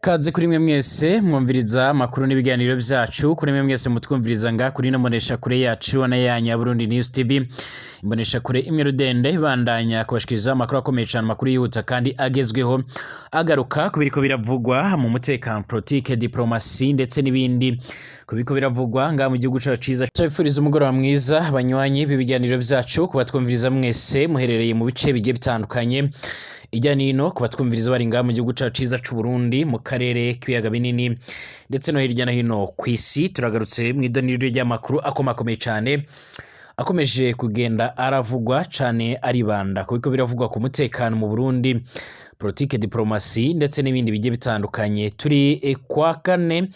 Kaze kuri mwe mwese mwumviriza makuru n'ibiganiro byacu kuri mwe mwese mutwumviriza nga kuri no monesha kure yacu na yanya Burundi News TV imbonesha kure imwe rudende ibandanya kubashikiriza makuru akomeye cyane makuru yihuta kandi agezweho agaruka kubiriko biravugwa mu mutekano politique diplomasi ndetse n'ibindi kubiko biravugwa nga mu gihugu cyacu ciza cyifuriza umugoroba mwiza abanywanyi b'ibiganiro byacu kubatwumviriza mwese muherereye mu bice bigiye bitandukanye ijya nino kubatwumviriza bari nga mu gihugu cyacu ciza c'u Burundi mu karere k'ibiyaga binini ndetse no hirya no hino kw'isi turagarutse mu idoniro ry'amakuru akomakomeye cyane akomeje kugenda aravugwa cyane aribanda kubiko biravugwa ku mutekano mu Burundi politique diplomasi ndetse n'ibindi bigiye bitandukanye turi kwa kane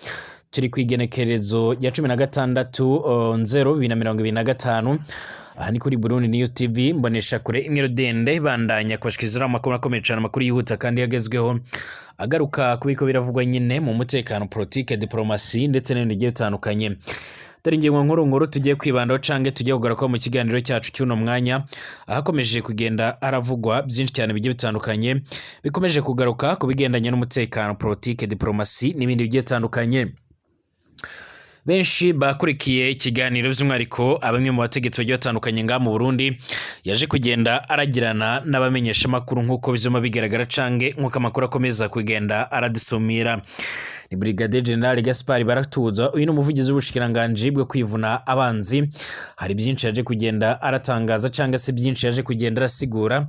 turi kwigenekerezo ya 16/0/2025 aha ni kuri Burundi News TV mbonesha kure imwe rudende bandanya kubashikiriza amakuru akomeye cyane amakuru yihuta kandi yagezweho agaruka kubiko biravugwa nyine mu mutekano politique diplomasi ndetse n'ibindi bigiye bitandukanye dore ingingo nkuru tugiye kwibandaho canke tugiye kugaruka mu kiganiro cyacu cy'uno mwanya ahakomeje kugenda aravugwa byinshi cyane bigiye bitandukanye bikomeje kugaruka ku bigendanye n'umutekano politique diplomasi n'ibindi bigiye bitandukanye. Benshi bakurikiye ikiganiro by'umwariko abamwe mu bategetsi bagiye batandukanye nga mu Burundi yaje kugenda aragirana n'abamenyesha makuru nkuko bizoma bigaragara cange nkuko amakuru akomeza kugenda aradusomira. Ni Brigadier General Gaspard Baratuza uyu n'umuvugizi w'ubushikiranganje bwo kwivuna abanzi hari byinshi yaje kugenda aratangaza cange se byinshi yaje kugenda arasigura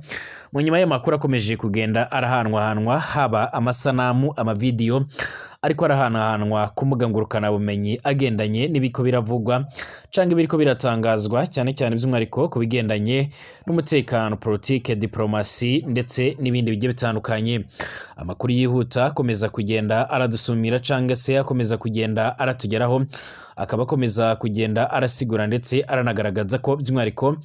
mu nyuma y'amakuru akomeje kugenda arahanwa haba amasanamu amavideo ariko arahanwa kumugangurukana bumenyi agendanye nibiko biravugwa canke biriko biratangazwa cyane cyane by'umwariko ku bigendanye n'umutekano politique diplomasi ndetse n'ibindi bigiye bitandukanye. Amakuru yihuta akomeza kugenda aradusumira canke se akomeza kugenda aratugeraho akaba akomeza kugenda arasigura ndetse aranagaragaza ko by'umwariko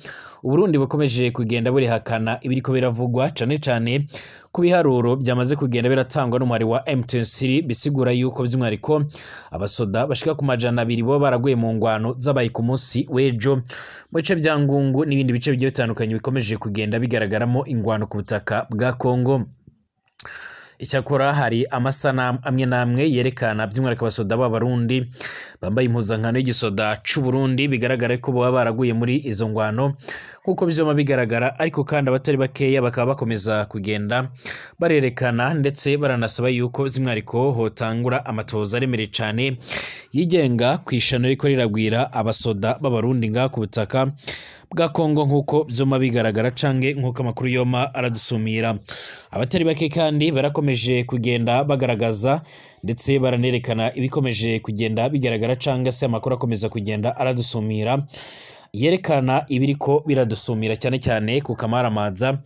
Uburundi bukomeje kugenda burihakana ibiriko biravugwa cane cyane ku biharuro byamaze kugenda biratangwa n'umwari wa M23 bisigura yuko by'umwariko abasoda bashika ku majana 2 bo baraguye mu ngwano zabaye ku munsi wejo mu bice bya Ngungu n'ibindi bice bigiye bitandukanye bikomeje kugenda bigaragaramo ingwano ku butaka bwa Kongo. Icyakora hari amasanamu amwe namwe yerekana by'umwariko abasoda b'abarundi bambaye impuzankano y'igisoda c'u Burundi bigaragara ko baba baraguye muri izo ngwano kuko bizoma bigaragara ariko kandi abatari bakeya bakaba bakomeza kugenda barerekana ndetse baranasaba yuko by'umwariko hotangura amatoza aremereye cyane yigenga kwishano riko riragwira abasoda b'abarundi nga ku butaka bwa Kongo nkuko byoma bigaragara cange nkuko amakuru yoma aradusumira. Abatari bake kandi barakomeje kugenda bagaragaza ndetse baranerekana ibikomeje kugenda bigaragara cange se amakuru akomeza kugenda aradusumira yerekana ibiriko biradusumira cyane cyane ku kamaramaza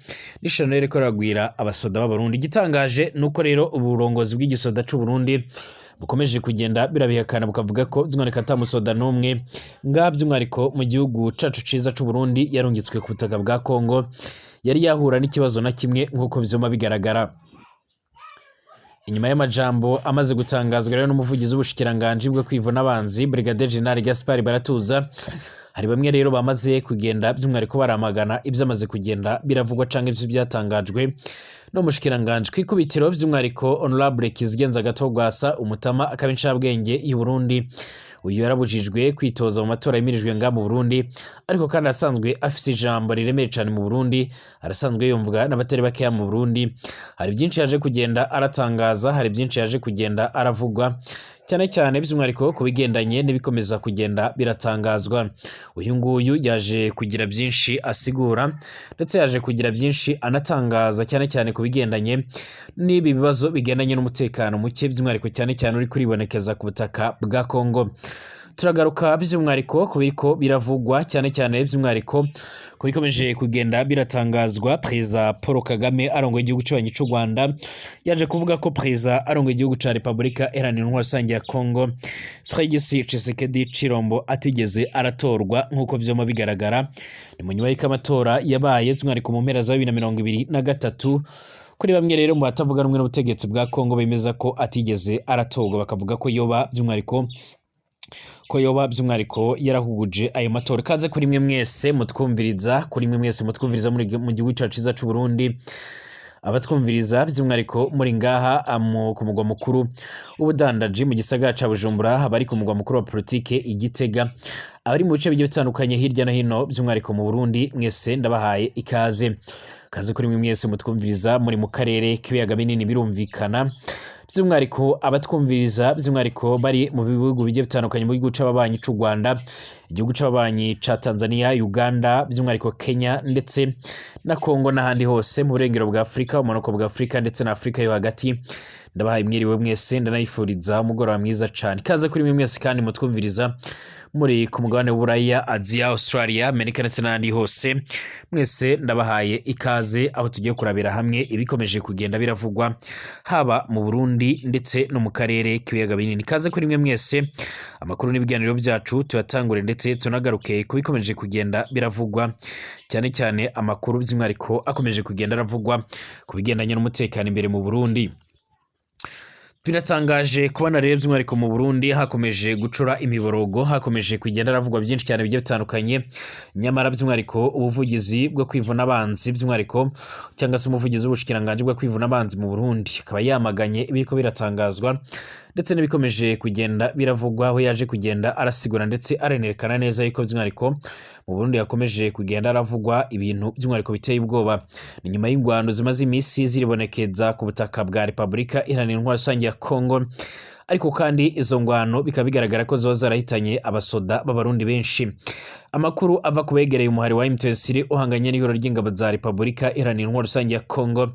n'ishano riko ragwira abasoda b'abarundi. Gitangaje nuko rero uburongozi bw'igisoda c'u Burundi bukomeje kugenda birabihakana bukavuga ko by'umwariko atamusoda n'umwe nga by'umwariko mu gihugu cacu ciza c'u Burundi yarungitswe ku butaka bwa Kongo yari yahura n'ikibazo na kimwe nkuko bizoma bigaragara. Inyuma y'amajambo amaze gutangazwa rero n'umuvugizi w'ubushikiranganje bwo kwivuna abanzi Brigadier General Gaspard Baratuza hari bamwe rero bamaze kugenda by'umwariko baramagana ibyamaze kugenda biravugwa canke ibyo byatangajwe no mushikiranganje kwikubitiro by'umwariko Honorable Kizigenza Gatogwasa umutama akabincabwenge y'u Burundi uyu yarabujijwe kwitoza mu matora yimirijwe nga mu Burundi ariko kandi asanzwe afise ijambo riremeye cyane mu Burundi arasanzwe yumvwa n'abatari bakeya mu Burundi hari byinshi yaje kugenda aratangaza hari byinshi yaje kugenda aravugwa cyane cyane by'umwariko ku bigendanye n'ibikomeza kugenda biratangazwa. Uyu nguyu yaje kugira byinshi asigura ndetse yaje kugira byinshi anatangaza cyane cyane ku bigendanye n'ibi bibazo bigendanye n'umutekano muke by'umwariko cyane cyane uri kuribonekeza ku butaka bwa Kongo. Turagaruka by'umwariko kubiriko biravugwa cyane cyane by'umwariko kubikomeje kugenda biratangazwa. President Paul Kagame arongoye igihugu cy'u Rwanda yaje kuvuga ko President arongoye igihugu ca Republika Iharanira Intwaro Rusange ya Kongo Félix Tshisekedi Chilombo atigeze aratorwa nkuko byoma bigaragara ni mu nyuma y'amatora yabaye by'umwariko mu mpera za 2023 kuri bamwe rero mu batavuga rumwe n'ubutegetsi bwa Kongo bemeza ko atigeze aratorwa bakavuga ko yoba by'umwariko yarahuguje ayo matora. Kaze kuri mwe mwese mutwumviriza mu gihugu cyacu ciza c'u Burundi abatwumviriza by'umwihariko muri ngaha ku mugwa mukuru w'ubudandaji mu gisagara ca Bujumbura, bari ku mugwa mukuru wa politike Igitega, abari mu bice bigiye bitandukanye hirya no hino by'umwihariko mu Burundi, mwese ndabahaye ikaze kuri mwe mwese mutwumviriza muri mu karere k'ibiyaga binini. Birumvikana by'umwihariko abatwumviriza by'umwihariko bari mu bihugu bigiye bitandukanye, mu gihugu c'ababanyi c'u Rwanda, igihugu c'ababanyi ca Tanzania, Uganda, by'umwihariko Kenya ndetse na Kongo n'ahandi hose mu burengero bwa Afrika, umanuko bwa Afrika ndetse na Afrika yo hagati. Ndabahaye mwiriwe mwese, ndanayifuriza umugoroba mwiza cane. Kaze kuri mwe mwese kandi mutwumviriza muri ku mugabane w'Uburaya, Asia, Australia, Amerika ndetse n'ahandi hose, mwese ndabahaye ikaze aho tugiye kurabira hamwe ibikomeje kugenda biravugwa haba mu Burundi ndetse no mu karere k'ibiyaga binini. Kaze kuri mwe mwese, amakuru n'ibiganiro byacu tuyatangure ndetse tunagaruke kubikomeje kugenda biravugwa, cyane cyane amakuru by'umwihariko akomeje kugenda aravugwa ku bigendanye n'umutekano imbere mu Burundi. Biratangaje kubona rero by'umwihariko mu Burundi hakomeje gucura imiborogo, hakomeje kugenda aravugwa byinshi cyane bigiye bitandukanye, nyamara by'umwihariko ubuvugizi bwo kwivuna abanzi by'umwihariko cyangwa se umuvugizi w'ubushikiranganje bwo kwivuna abanzi mu Burundi akaba yamaganye ibiriko biratangazwa ndetse n'ibikomeje kugenda biravugwa, aho yaje kugenda arasigura ndetse arenerekana neza yuko by'umwihariko mu Burundi yakomeje kugenda aravugwa ibintu by'umwihariko biteye ubwoba. Ni nyuma y'ingwano zimaze imisi ziribonekeza ku butaka bwa Repubulika Iharanira Intwaro Rusange ya Kongo, ariko kandi izo ngwano bikaba bigaragara ko zoza zarahitanye abasoda b'abarundi benshi. Amakuru ava kubegereye umuhari wa M23 uhanganye n'ihuriro ry'ingabo za Repubulika Iharanira Intwaro Rusange ya Kongo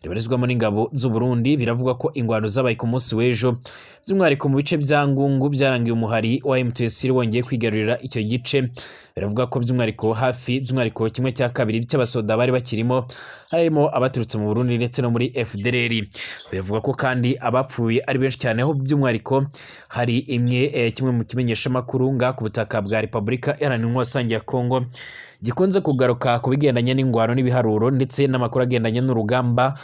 ribarizwamo n'ingabo z'u Burundi biravuga ko ingwano zabaye ku munsi w'ejo, by'umwihariko mu bice bya Ngungu byarangiye umuhari wa M23 wongeye kwigarurira icyo gice. Biravuga ko by'umwihariko hafi by'umwihariko kimwe cya kabiri cy'abasoda bari bakirimo harimo abaturutse mu Burundi ndetse no muri FDLR. Biravuga ko kandi abapfuye ari benshi cyane, aho by'umwihariko hari kimwe mu kimenyesha makuru nga ku butaka bwa Repubulika Iharanira Intwaro Rusange ya Kongo gikunze kugaruka ku bigendanye n'ingwano n'ibiharuro ndetse n'amakuru agendanye n'urugamba,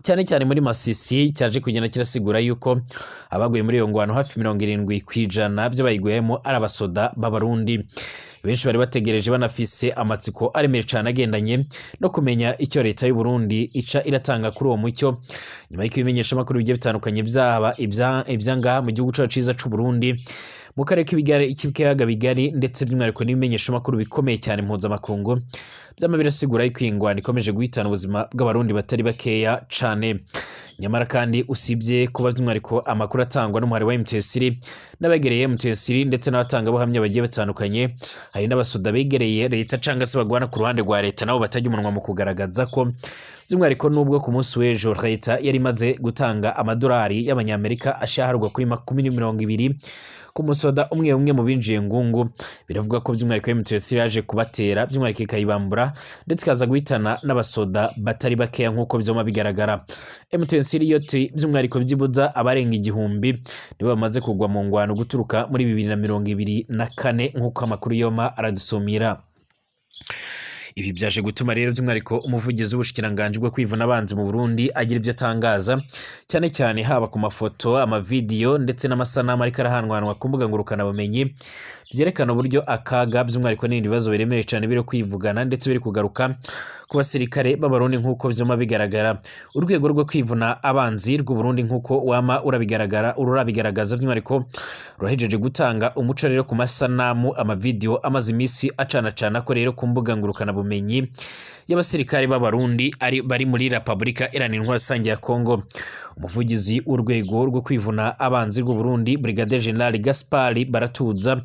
cyane cyane muri Masisi, cyaje kugenda kirasigura yuko abaguye muri iyo ngwano hafi 70% byo bayiguyemo ari abasoda b'abarundi. Benshi bari bategereje banafise amatsiko aremeye cyane agendanye no kumenya icyo leta y'u Burundi ica iratanga kuri uwo mucyo, nyuma y'iko ibimenyesha makuru bigiye bitandukanye byaba ibyanga mu gihugu cyacu ciza c'u Burundi, mu karere k'ibiyaga bigari ndetse by'umwihariko n'ibimenyesha makuru bikomeye cyane mpuzamakungu byama birasigura yuko ingwano ikomeje guhitana ubuzima bw'abarundi batari bakeya cane. Nyamara kandi usibye kuba by'umwihariko amakuru atangwa n'umuhari wa M23 n'abegereye M23 ndetse n'abatanga buhamya bagiye batandukanye, hari n'abasoda begereye leta cyangwa se bagwana ku ruhande rwa leta nabo batajya umunwa mu kugaragaza ko by'umwihariko nubwo ku munsi w'ejo leta yari imaze gutanga amadolari y'abanyamerika ashaharwa kuri 20 ku musoda umwe mu binjiye Ngungu. Biravuga ko by'umwihariko M23 yaje kubatera by'umwihariko ikayibambura ndetse kaza guhitana n'abasoda batari bakeya nk'uko byoma bigaragara. M23 yoti by'umwihariko byibuza abarenga 1000 nibo bamaze kugwa mu ngwano guturuka muri 2024 nk'uko amakuru yoma aradusumira. Ibi byaje gutuma rero by'umwihariko umuvugizi w'ubushikiranganje bwo kwivuna abanzi mu Burundi agira ibyo atangaza, cyane cyane haba ku mafoto, amavideo ndetse n'amasanamu ariko arahanwanwa ku mbuga ngurukana bumenyi byerekana uburyo akaga by'umwihariko n'ibindi bibazo biremereye cyane biri kwivugana ndetse biri kugaruka ku basirikare b'abarundi nk'uko byoma bigaragara. Urwego rwo kwivuna abanzi rw'u Burundi nk'uko wama urabigaragaza by'umwihariko ruhejeje gutanga umuco rero ku masanamu, amavideo amaze imisi acana ko rero ku mbuga ngurukana bumenyi y'abasirikare b'abarundi bari muri Repubulika Iharanira Intwaro Rusange ya Kongo. Umuvugizi w'urwego rwo kwivuna abanzi rw'u Burundi Brigadier General Gaspard Baratuza mu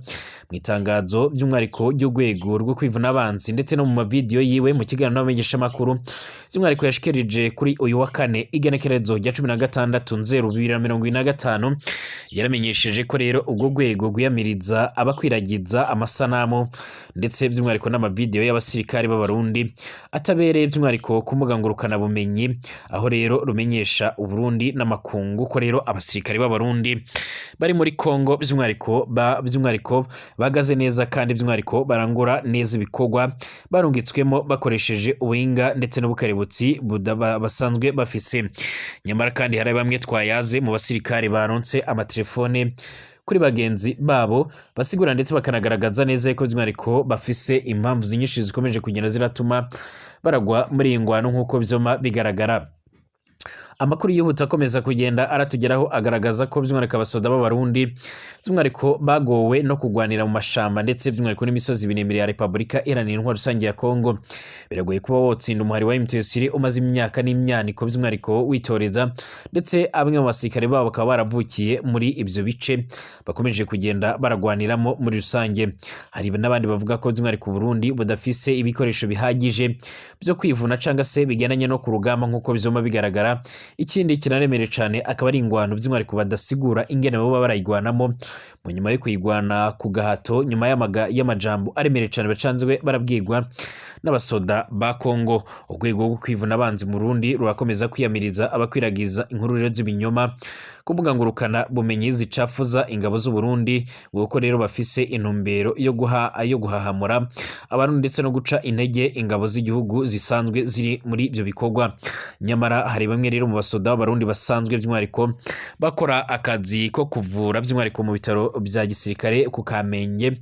itangazo by'umwihariko ry'urwego rwo kwivuna abanzi ndetse no mu mavideo yiwe mu kiganiro n'abamenyesha makuru by'umwihariko yashikirije kuri uyu wa kane igenekerezo rya 16/02/2025, yaramenyesheje ko rero ubwo rwego rwiyamiriza abakwiragiza amasanamu ndetse by'umwihariko n'amavideo y'abasirikare b'abarundi atabereye by'umwihariko ku mbuga ngurukana bumenyi, aho rero rumenyesha Uburundi n'amakungu ko rero abasirikare b'abarundi bari muri Kongo by'umwihariko bagaze neza kandi by'umwihariko barangura neza ibikorwa barungitswemo bakoresheje ubuhinga ndetse n'ubukerebutsi basanzwe bafise. Nyamara kandi hari bamwe twayaze mu basirikare baronse amatelefone kuri bagenzi babo, basigura ndetse bakanagaragaza neza ko by'umwihariko bafise impamvu nyinshi zikomeje kugenda ziratuma baragwa muri iyi ngwano nk'uko byoma bigaragara. Amakuru yihuta akomeza kugenda aratugeraho agaragaza ko by'umwihariko abasoda b'abarundi by'umwihariko bagowe no kugwanira mu mashamba ndetse by'umwihariko n'imisozi miremire ya Repubulika Iharanira Intwaro Rusange ya Kongo. Biragoye kuba wotsinda umuhari wa M23 umaze imyaka n'imyaniko by'umwihariko witoreza, ndetse abamwe mu basirikare babo bakaba baravukiye muri ibyo bice bakomeje kugenda baragwaniramo muri rusange. Hari n'abandi bavuga ko by'umwihariko Burundi budafise ibikoresho bihagije byo kwivuna cyangwa se bigendanye no ku rugamba nk'uko bizoma bigaragara. Ikindi kinaremereye cyane akaba ari ingwano by'umwihariko badasigura ingene baba barayigwanamo mu nyuma yo kuyigwana ku gahato, nyuma y'amajambo aremereye cyane bacanzwe barabwirwa n'abasoda ba Kongo. Urwego rwo kwivuna abanzi mu Burundi rurakomeza kwiyamiriza abakwiragiza inkuru rero z'ibinyoma ku mbuga ngurukana bumenyi zicafuza ingabo z'u Burundi, kuko rero bafise intumbero yo guhahamura abantu ndetse no guca intege ingabo z'igihugu zisanzwe ziri muri ibyo bikorwa. Nyamara hari bamwe rero mu basoda b'abarundi basanzwe by'umwihariko bakora akazi ko kuvura by'umwihariko mu bitaro bya gisirikare ku Kamenge,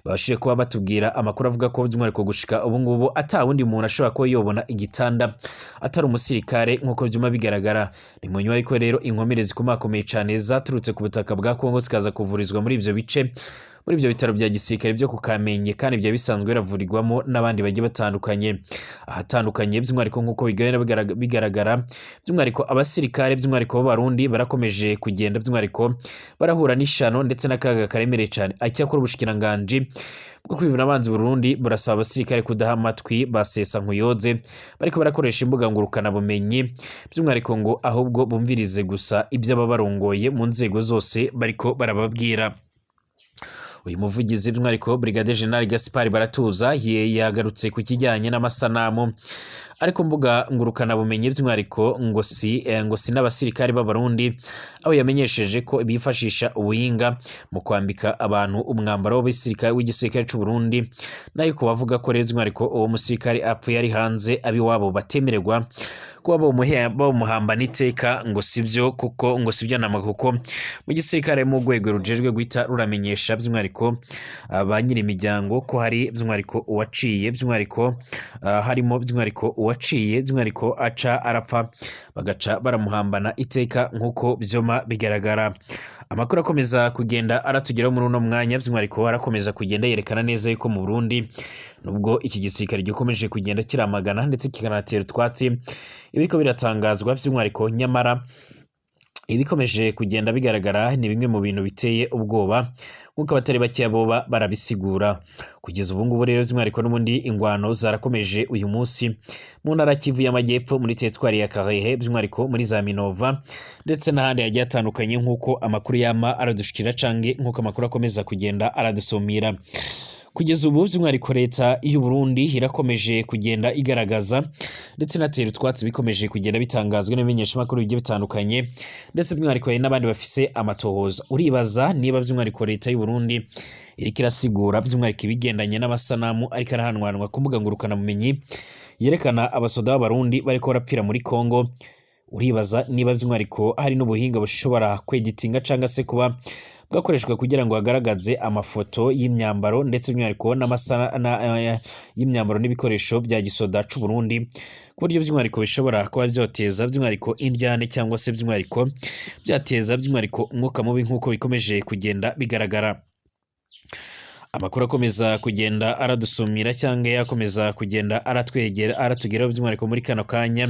babashije kuba batubwira amakuru avuga ko by'umwihariko gushika ubu ngubu ata wundi muntu ashobora kuba yobona igitanda atari umusirikare nk'uko byuma bigaragara. Ni mu nyuma y'uko rero inkomere zikomakomeye cyane zaturutse ku butaka bwa Kongo zikaza kuvurizwa muri ibyo bice, muri ibyo bitaro bya gisirikare byo ku Kamenge, kandi bya bisanzwe biravurirwamo n'abandi bagiye batandukanye ahatandukanye by'umwihariko nk'uko bigaragara. By'umwihariko abasirikare by'umwihariko b'abarundi barakomeje kugenda by'umwihariko barahura n'ishano ndetse n'akaga karemereye cyane. Icyakora ubushikiranganji bwo kwivuna abanzi Burundi burasaba abasirikare kudaha amatwi basesa nkuyoze bariko barakoresha imbuga ngurukana bumenyi, by'umwihariko ngo ahubwo bumvirize gusa ibyo ababarongoye mu nzego zose bariko barababwira. Uyu muvugizi by'umwihariko Brigadier General Gaspard Baratuza yagarutse ku kijyanye n'amasanamu ariko mbuga ngurukana bumenyi by'umwihariko ngo si n'abasirikare b'abarundi, aho yamenyesheje ko bifashisha ubuhinga mu kwambika abantu umwambaro w'igisirikare cy'u Burundi, nayo ko bavuga ko rero by'umwihariko uwo musirikare apfuye ari hanze abiwabo batemererwa kuba bamuhambana iteka, ngo sibyo kuko ngo sibyo nama, kuko mu gisirikare mu rwego rujejwe guhita ruramenyesha by'umwihariko ba nyiri imiryango ko hari by'umwihariko uwaciye by'umwihariko harimo by'umwihariko uwaciye by'umwihariko aca arapfa bagaca baramuhambana iteka nk'uko byoma bigaragara. Amakuru akomeza kugenda aratugeraho muri uno mwanya by'umwihariko arakomeza kugenda yerekana neza yuko mu Burundi nubwo iki gisirikare gikomeje kugenda kiramagana ndetse kikanatera utwatsi ibiriko biratangazwa by'umwihariko, nyamara ibikomeje kugenda bigaragara ni bimwe mu bintu biteye ubwoba nk'uko abatari bakeya boba barabisigura. Kugeza ubu ngubu rero by'umwihariko n'ubundi ingwano zarakomeje uyu munsi mu ntara Kivu y'Amajyepfo muri teritwari ya Karehe by'umwihariko muri za Minova ndetse n'ahandi hagiye hatandukanye nk'uko amakuru yama aradushikira canke nk'uko amakuru akomeza kugenda aradusumira. Kugeza ubu by'umwihariko leta y'u Burundi irakomeje kugenda igaragaza ndetse natera utwatsi bikomeje kugenda bitangazwa n'ibimenyeshamakuru bigiye bitandukanye, ndetse by'umwihariko n'abandi bafise amatohoza. Uribaza niba by'umwihariko leta y'u Burundi iriko irasigura by'umwihariko ibigendanye n'amasanamu ariko arahanwanwa ku mbuga ngurukana bumenyi yerekana abasoda b'abarundi bariko barapfira muri Kongo. Uribaza niba by'umwihariko hari n'ubuhinga bushobora kweditinga cyangwa se kuba bwakoreshwa kugira ngo hagaragaze amafoto y'imyambaro ndetse by'umwihariko y'imyambaro n'ibikoresho bya gisoda c'u Burundi, ku buryo by'umwihariko bishobora kuba byoteza by'umwihariko indyane cyangwa se by'umwihariko byateza by'umwihariko umwuka mubi nk'uko bikomeje kugenda bigaragara. Amakuru akomeza kugenda aradusumira cyangwa yakomeza kugenda aratugeraho by'umwihariko muri kano kanya,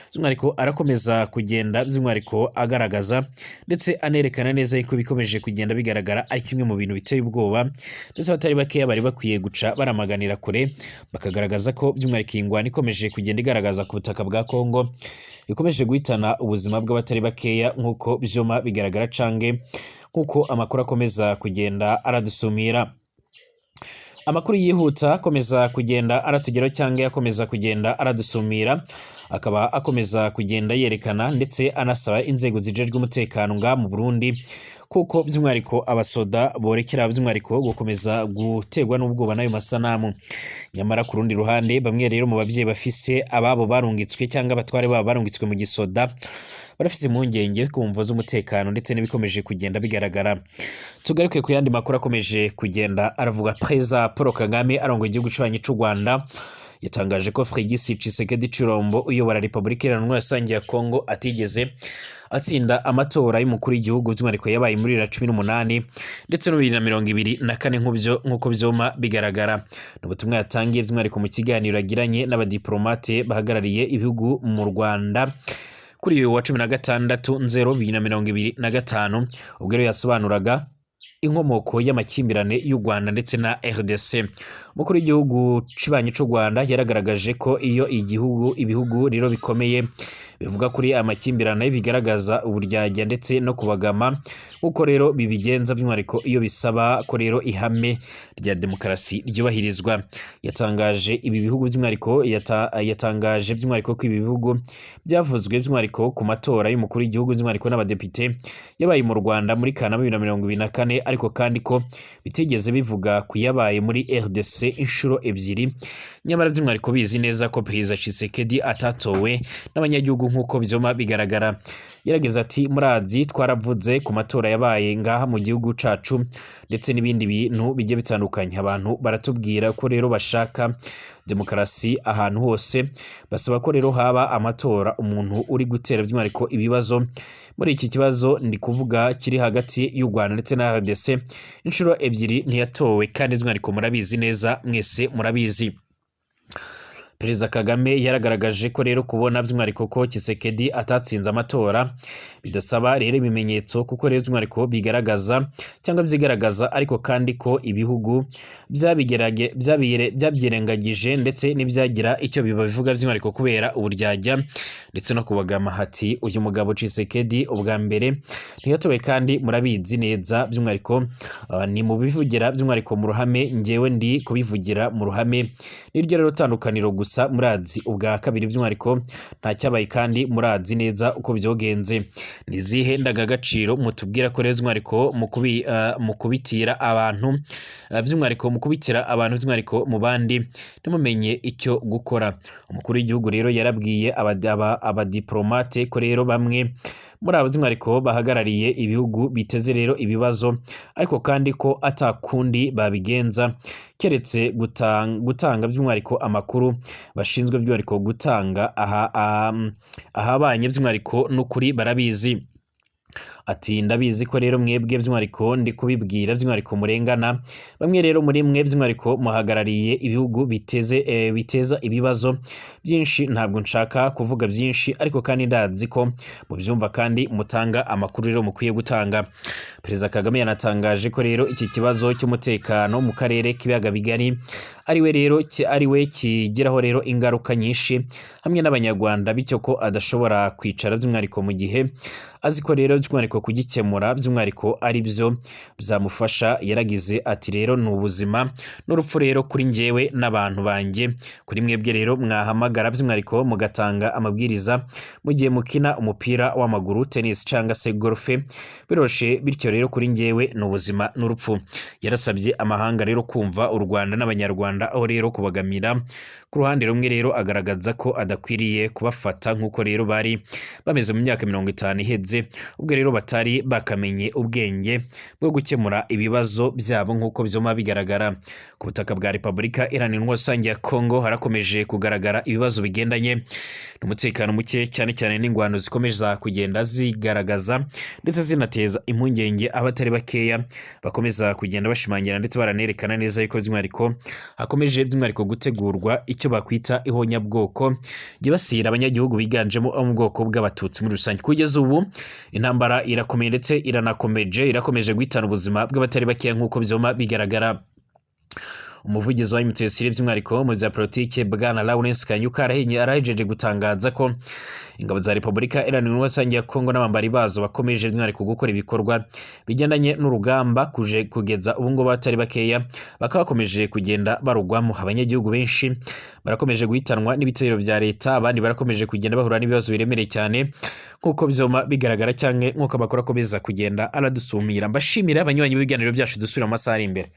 by'umwihariko arakomeza kugenda by'umwihariko agaragaza ndetse anerekana neza yuko bikomeje kugenda bigaragara ari kimwe mu bintu biteye ubwoba, ndetse abatari bakeya bari bakwiye guca baramaganira kure bakagaragaza ko by'umwihariko ingwano ikomeje kugenda igaragaza ku butaka bwa Kongo ikomeje guhitana ubuzima bw'abatari bakeya nk'uko byoma bigaragara canke nk'uko amakuru akomeza kugenda aradusumira. Amakuru yihuta akomeza kugenda aratugeraho cyangwa yakomeza kugenda aradusumira, akaba akomeza kugenda yerekana ndetse anasaba inzego zijejwe umutekano nga mu Burundi kuko by'umwihariko abasoda borekera by'umwihariko gukomeza gutegwa n'ubwoba n'ayo masanamu. Nyamara ku rundi ruhande bamwe rero mu bavyeyi bafise ababo barungitswe cyangwa abatware babo barungitswe mu gisoda barafise impungenge ku mvo z'umutekano ndetse n'ibikomeje kugenda bigaragara. Tugaruke ku yandi makuru akomeje kugenda aravuga. Perezida Paul Kagame arongoye igihugu c'u Rwanda yatangaje ko Félix Tshisekedi Tshilombo uyobora Repubulika Iharanira Rusange ya Kongo atigeze atsinda amatora y'umukuru w'igihugu by'umwihariko yabaye muri 2018 ndetse no 2024 nk'uko vyoma bigaragara. N'ubutumwa yatangiye by'umwihariko mu kiganiro yagiranye n'abadiplomate bahagarariye ibihugu mu Rwanda kuri uyu wa 16/0/2025 ubwo rero yasobanuraga inkomoko y'amakimbirane y'u Rwanda ndetse na RDC. Umukuru w'igihugu cibanyi c'u Rwanda yaragaragaje ko iyo ibihugu rero bikomeye bivuga kuri amakimbirane bigaragaza uburyarya ndetse no kubagama uko rero bibigenza by'umwihariko iyo bisaba ko rero ihame rya demokarasi ryubahirizwa. Yatangaje ibi bihugu by'umwihariko yatangaje by'umwihariko ko ibi bihugu byavuzwe by'umwihariko ku matora y'umukuru w'igihugu by'umwihariko n'abadepite yabaye mu Rwanda muri Kanama 2024 ariko kandi ko bitigeze bivuga kuyabaye muri RDC inshuro ebyiri. Nyamara by'umwihariko bizi neza ko Perezida Tshisekedi atatowe n'abanyagihugu nk'uko vyoma bigaragara. Yarageze ati murazi twaravuze ku matora yabaye ngaha mu gihugu cacu ndetse n'ibindi bintu bijye bitandukanye. Abantu baratubwira ko rero bashaka demokarasi ahantu hose, basaba ko rero haba amatora. Umuntu uri gutera by'umwihariko ibibazo muri iki kibazo ndi kuvuga kiri hagati y'u Rwanda ndetse na RDC inshuro ebyiri ntiyatowe kandi by'umwihariko murabizi neza, mwese murabizi. Perezida Kagame yaragaragaje ko rero kubona by'umwihariko ko Tshisekedi atatsinze amatora bidasaba rero ibimenyetso kuko rero by'umwihariko bigaragaza cyangwa byigaragaza ariko kandi ko ibihugu byabyirengagije ndetse n'ibyagira icyo bibavuga by'umwihariko kubera uburyarya ndetse no kubagama. Hati uyu mugabo Tshisekedi ubwa mbere ntiyatowe kandi murabizi neza by'umwihariko ni mu bivugira by'umwihariko mu ruhame, ngewe ndi kubivugira mu ruhame. Niryo rero tandukaniro gusa murazi. Ubwa kabiri by'umwihariko nta cyabaye kandi murazi neza uko byogenze. Nizihe ndagagaciro mutubwira ko rero by'umwihariko mu kubitira abantu by'umwihariko mu kubitira abantu by'umwihariko mu bandi ntimumenye icyo gukora. Umukuru w'igihugu rero yarabwiye abadiplomate ko rero bamwe muri abo by'umwihariko bahagarariye ibihugu biteze rero ibibazo ariko kandi ko atakundi babigenza keretse gutanga by'umwihariko amakuru bashinzwe by'umwihariko gutanga ahabanye by'umwihariko n'ukuri barabizi. Ati ndabizi ko rero mwebwe by'umwihariko ndi kubibwira by'umwihariko murengana. Bamwe rero muri mwe by'umwihariko muhagarariye ibihugu biteza ibibazo byinshi. Ntabwo nshaka kuvuga byinshi ariko kandi ndazi ko mubyumva kandi mutanga amakuru rero mukwiye gutanga. Perezida Kagame yanatangaje ko rero iki kibazo cy'umutekano mu karere k'ibiyaga bigari ariwe kigiraho rero ingaruka nyinshi hamwe n'abanyarwanda, bityo ko adashobora kwicara by'umwihariko mu gihe azi ko rero by'umwihariko kugikemura by'umwihariko ari byo bizamufasha. Yaragize ati rero ni ubuzima n'urupfu rero kuri njyewe n'abantu banjye. Kuri mwebwe rero mwahamagara by'umwihariko mugatanga amabwiriza mu gihe mukina umupira w'amaguru, tennis cyangwa se golf biroshe, bityo rero kuri njyewe ni ubuzima n'urupfu. Yarasabye amahanga rero kumva u Rwanda n'abanyarwanda, aho rero kubagamira ku ruhande rumwe rero agaragaza ko adakwiriye kubafata nk'uko rero bari bameze mu myaka 50 iheze, ubwo rero batari bakamenye ubwenge bwo gukemura ibibazo byabo nk'uko byoma bigaragara. Ku butaka bwa Repubulika Iharanira Rusange ya Kongo harakomeje kugaragara ibibazo bigendanye n'umutekano muke, cyane cyane n'ingwano zikomeza kugenda zigaragaza ndetse zinateza impungenge abatari bakeya bakomeza kugenda bashimangira ndetse baranerekana neza yuko by'umwihariko hakomeje by'umwihariko gutegurwa icyo bakwita ihonyabwoko ryibasira abanyagihugu biganjemo mu bwoko bw'abatutsi muri rusange. Kugeza ubu intambara irakomeye ndetse irakomeje guhitana ubuzima bw'abatari bakeya nk'uko byoma bigaragara. umuvugizi wa M23 by'umwihariko mu bya politike bwana Lawrence Kanyuka arahejeje gutangaza ko ingabo za Repubulika Iharanira Demokarasi ya Kongo n'abambari bazo bakomeje by'umwihariko gukora ibikorwa bigendanye n'urugamba kugeza ubu ngo batari bakeya bakaba bakomeje kugenda barugwamo. Abanyagihugu benshi barakomeje guhitanwa n'ibitero bya leta, abandi barakomeje kugenda bahura n'ibibazo biremereye cyane nk'uko byoma bigaragara cyane nk'uko amakuru akomeza kugenda aradusumira. Mbashimira abanywanyi b'ibiganiro byacu dusubira mu masaha ari imbere.